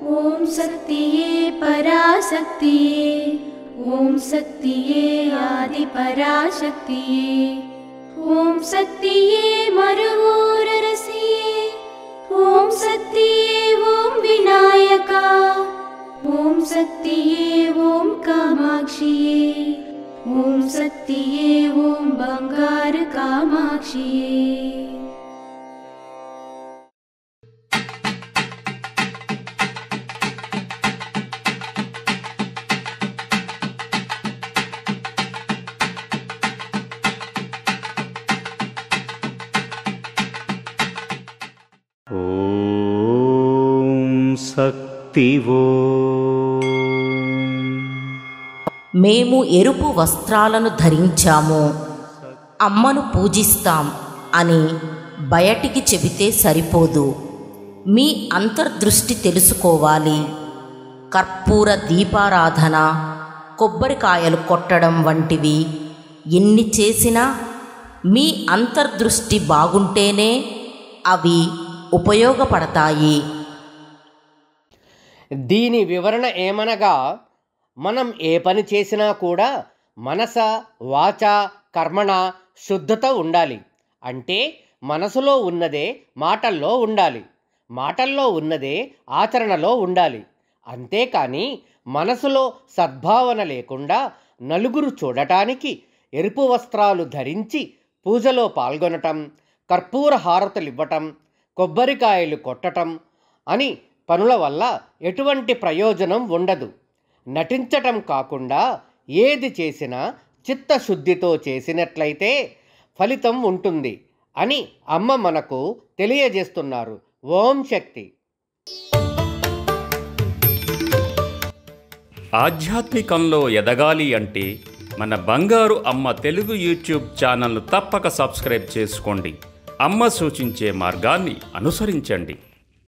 ओम शक्तिये पराशक्तिये, ओम शक्तिये आदि पराशक्तिये, ओम शक्तिये मरुवोररसिये, ओम शक्तिये ओम विनायका, ओम शक्तिये ओम कामाक्षिये, ओम शक्तिये ओम बंगार कामाक्षिये। శక్తివో మేము ఎరుపు వస్త్రాలను ధరించాము, అమ్మను పూజిస్తాం అని బయటికి చెబితే సరిపోదు. మీ అంతర్దృష్టి తెలుసుకోవాలి. కర్పూర దీపారాధన, కొబ్బరికాయలు కొట్టడం వంటివి ఎన్ని చేసినా మీ అంతర్దృష్టి బాగుంటేనే అవి ఉపయోగపడతాయి. దీని వివరణ ఏమనగా, మనం ఏ పని చేసినా కూడా మనస వాచ కర్మణ శుద్ధత ఉండాలి. అంటే మనసులో ఉన్నదే మాటల్లో ఉండాలి, మాటల్లో ఉన్నదే ఆచరణలో ఉండాలి. అంతేకాని మనసులో సద్భావన లేకుండా నలుగురు చూడటానికి ఎరుపు వస్త్రాలు ధరించి పూజలో పాల్గొనటం, కర్పూర హారతులివ్వటం, కొబ్బరికాయలు కొట్టటం అని పనుల వల్ల ఎటువంటి ప్రయోజనం ఉండదు. నటించటం కాకుండా ఏది చేసినా చిత్తశుద్ధితో చేసినట్లయితే ఫలితం ఉంటుంది అని అమ్మ మనకు తెలియజేస్తున్నారు. ఓం శక్తి. ఆధ్యాత్మికంలో ఎదగాలి అంటే మన బంగారు అమ్మ తెలుగు యూట్యూబ్ ఛానల్ను తప్పక సబ్స్క్రైబ్ చేసుకోండి. అమ్మ సూచించే మార్గాన్ని అనుసరించండి.